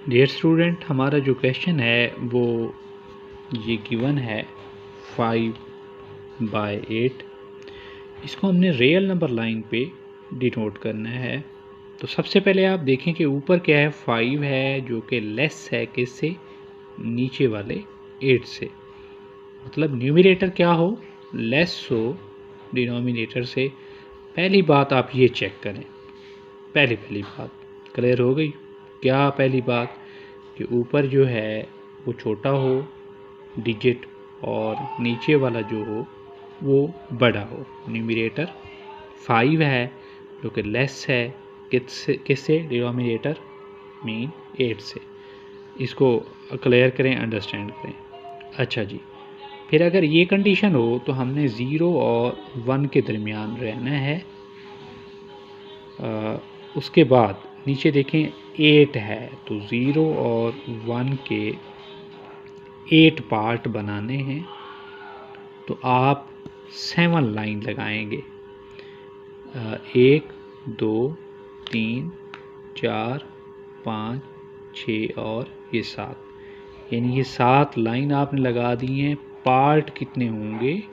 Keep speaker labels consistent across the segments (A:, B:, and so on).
A: Dear student, हमारा जो question है वो ये गिवन है 5/8। इसको हमने रियल नंबर लाइन पे डिनोट करना है। तो सबसे पहले आप देखें कि ऊपर क्या है, 5 है जो कि लेस है किससे, नीचे वाले 8 से। मतलब न्यूमरेटर क्या हो, लेस हो डिनोमिनेटर से। पहली बात आप ये चेक करें, पहली बात क्लियर हो गई। क्या पहली बात कि ऊपर जो है वो छोटा हो डिजिट और नीचे वाला जो हो वो बड़ा हो। न्यूमरेटर 5 है जो कि लेस है किससे, डिनोमिनेटर मीन 8 से। इसको क्लियर करें, अंडरस्टैंड करें। अच्छा जी, फिर अगर ये कंडीशन हो तो हमने 0 और 1 के दरमियान रहना है। उसके बाद नीचे देखें 8 है तो 0 और 1 के 8 पार्ट बनाने हैं। तो आप 7 लाइन लगाएंगे, 1 2 3 4 5 6 और ये 7, यानी ये 7 लाइन आपने लगा दी हैं। पार्ट कितने होंगे,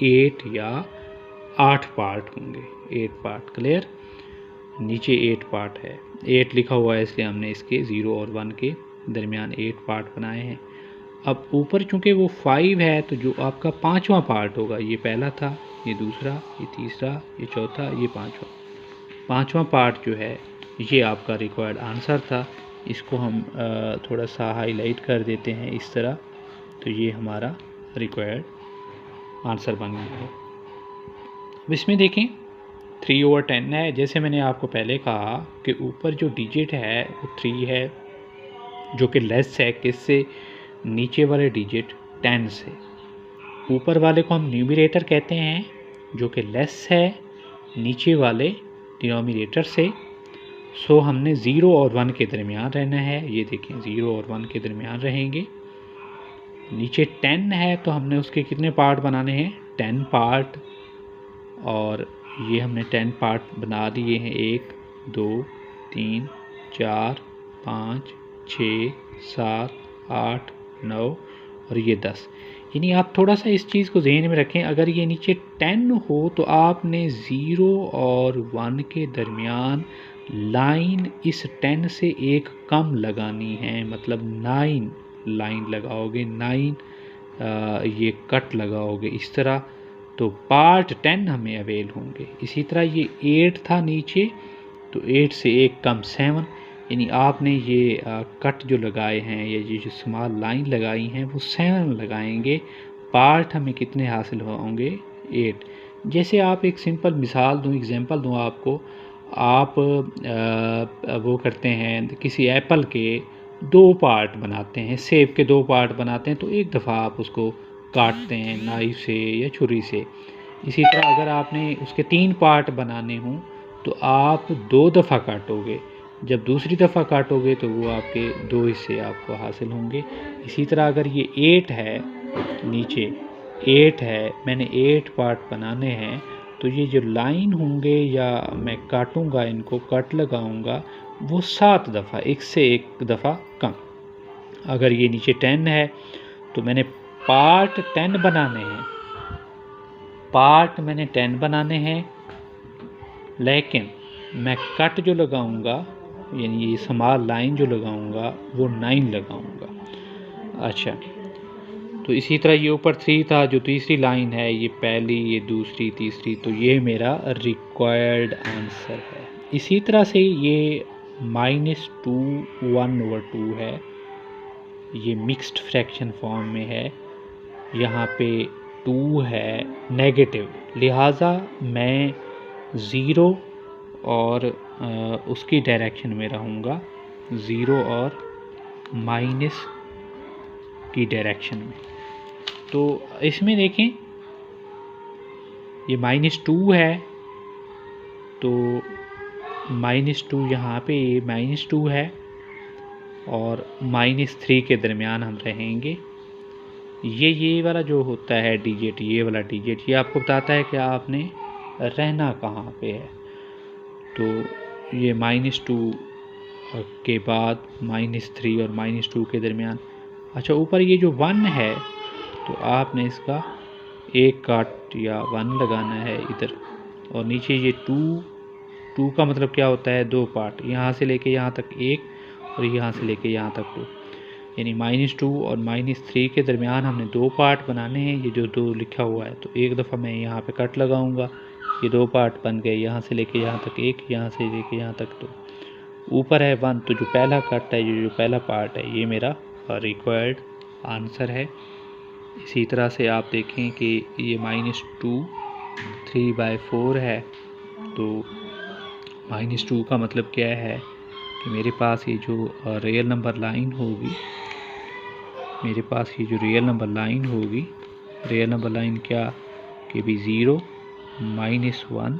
A: 8 या 8 पार्ट होंगे, 8 पार्ट। क्लियर, नीचे 8 पार्ट है, 8 लिखा हुआ है इसलिए हमने इसके 0 और 1 के दरमियान 8 पार्ट बनाए हैं। अब ऊपर चूँकि वो 5 है तो जो आपका 5वां पार्ट होगा, ये पहला था, ये दूसरा, ये तीसरा, ये चौथा, ये 5वां पार्ट जो है ये आपका रिक्वायर्ड आंसर था। इसको हम थोड़ा सा हाईलाइट कर देते हैं इस तरह, तो ये हमारा रिक्वायर्ड आंसर बन गया है। अब इसमें देखें 3/10 है। जैसे मैंने आपको पहले कहा कि ऊपर जो डिजिट है वो 3 है जो कि लेस है किससे, नीचे वाले डिजिट 10 से। ऊपर वाले को हम न्यूमरेटर कहते हैं जो कि लेस है नीचे वाले डिनोमिनेटर से। सो हमने 0 और 1 के दरमियान रहना है। ये देखें 0 और 1 के दरमियान रहेंगे। नीचे 10 है तो हमने उसके कितने पार्ट बनाने हैं, 10 पार्ट। और ये हमने 10 पार्ट बना दिए हैं, 1 2 3 4 5 6 7 8 9 और ये 10। यानी आप थोड़ा सा इस चीज़ को ज़हन में रखें, अगर ये नीचे 10 हो तो आपने 0 और 1 के दरमियान लाइन इस 10 से एक कम लगानी है, मतलब 9 लाइन लगाओगे, 9 ये कट लगाओगे इस तरह, तो पार्ट 10 हमें अवेल होंगे। इसी तरह ये 8 था नीचे, तो 8 से एक कम 7, यानी आपने ये कट जो लगाए हैं या ये जो स्मॉल लाइन लगाई हैं वो 7 लगाएंगे। पार्ट हमें कितने हासिल होंगे, 8। जैसे आप एक सिंपल मिसाल दूं, एग्जांपल दूं आपको, आप वो करते हैं किसी एप्पल के 2 पार्ट बनाते हैं, सेब के 2 पार्ट बनाते हैं, तो एक दफ़ा आप उसको काटते हैं नाइफ से या छुरी से। इसी तरह अगर आपने उसके 3 पार्ट बनाने हों तो आप 2 दफ़ा काटोगे, जब दूसरी दफ़ा काटोगे तो वो आपके 2 हिस्से आपको हासिल होंगे। इसी तरह अगर ये 8 है, नीचे 8 है, मैंने 8 पार्ट बनाने हैं, तो ये जो लाइन होंगे या मैं काटूंगा, इनको कट लगाऊंगा, वो 7 दफ़ा, एक से एक दफ़ा कम। अगर ये नीचे 10 है तो मैंने पार्ट 10 बनाने हैं, पार्ट मैंने 10 बनाने हैं, लेकिन मैं कट जो लगाऊंगा, यानी ये स्मॉल लाइन जो लगाऊंगा वो 9 लगाऊंगा। अच्छा, तो इसी तरह ये ऊपर 3 था, जो तीसरी लाइन है, ये पहली, ये दूसरी, तीसरी, तो ये मेरा रिक्वायर्ड आंसर है। इसी तरह से ये -2 1/2 है, ये मिक्स्ड फ्रैक्शन फॉर्म में है। यहाँ पे 2 है नेगेटिव, लिहाजा मैं 0 और उसकी डायरेक्शन में रहूँगा, 0 और माइनस की डायरेक्शन में। तो इसमें देखें ये -2 है, तो -2 यहाँ पे ये -2 है और -3 के दरमियान हम रहेंगे। ये वाला जो होता है डिजिट, ये वाला डिजिट, ये आपको बताता है कि आपने रहना कहाँ पे है। तो ये -2 के बाद -3 और -2 के दरमियान। अच्छा, ऊपर ये जो 1 है तो आपने इसका एक काट या 1 लगाना है इधर, और नीचे ये 2 का मतलब क्या होता है, 2 पार्ट, यहाँ से लेके यहाँ तक 1 और यहाँ से लेके यहाँ तक 2, यानी -2 और -3 के दरमियान हमने 2 पार्ट बनाने हैं। ये जो 2 लिखा हुआ है, तो एक दफ़ा मैं यहाँ पे कट लगाऊंगा, ये 2 पार्ट बन गए, यहाँ से लेके यहाँ तक 1, यहाँ से लेके यहाँ तक 2। ऊपर है 1, तो जो पहला कट है, जो पहला पार्ट है, ये मेरा रिक्वायर्ड आंसर है। इसी तरह से आप देखें कि ये -2 3/4 है, तो -2 का मतलब क्या है कि मेरे पास ये जो रियल नंबर लाइन होगी, मेरे पास ये जो रियल नंबर लाइन होगी, रियल नंबर लाइन क्या कि भी 0 -1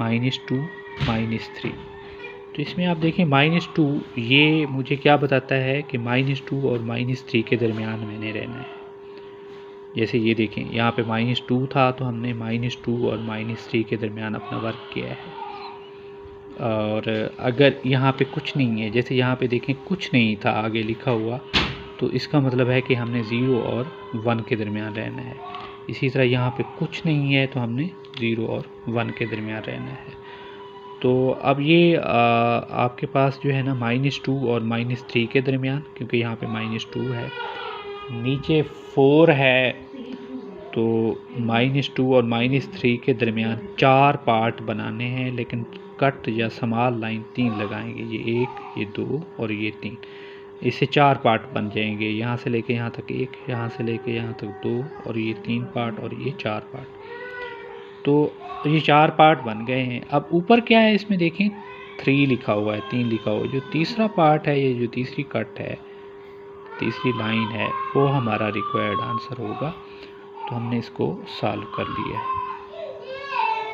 A: -2 -3। तो इसमें आप देखें -2 ये मुझे क्या बताता है कि -2 और -3 के दरमियान मैंने रहना है। जैसे ये देखें, यहाँ पे -2 था तो हमने -2 और -3 के दरमियान अपना वर्क किया है। और अगर यहाँ पे कुछ नहीं है, जैसे यहाँ पे देखें कुछ नहीं था आगे लिखा हुआ, तो इसका मतलब है कि हमने 0 और 1 के दरमियान रहना है। इसी तरह यहाँ पे कुछ नहीं है तो हमने 0 और 1 के दरमियान रहना है। तो अब ये आपके पास जो है ना -2 और -3 के दरमियान, क्योंकि यहाँ पे -2 है, नीचे 4 है, तो -2 और -3 के दरमियान 4 पार्ट बनाने हैं, लेकिन कट या स्मॉल लाइन 3 लगाएंगे, ये 1, ये 2 और ये 3, इससे 4 पार्ट बन जाएंगे। यहाँ से लेके यहाँ तक 1, यहाँ से लेके यहाँ तक 2 और ये 3 पार्ट और ये 4 पार्ट। तो ये 4 पार्ट बन गए हैं। अब ऊपर क्या है, इसमें देखें 3 लिखा हुआ है, 3 लिखा हुआ है। जो तीसरा पार्ट है, ये जो तीसरी कट है, तीसरी लाइन है, वो हमारा रिक्वायर्ड आंसर होगा। तो हमने इसको सॉल्व कर लिया है।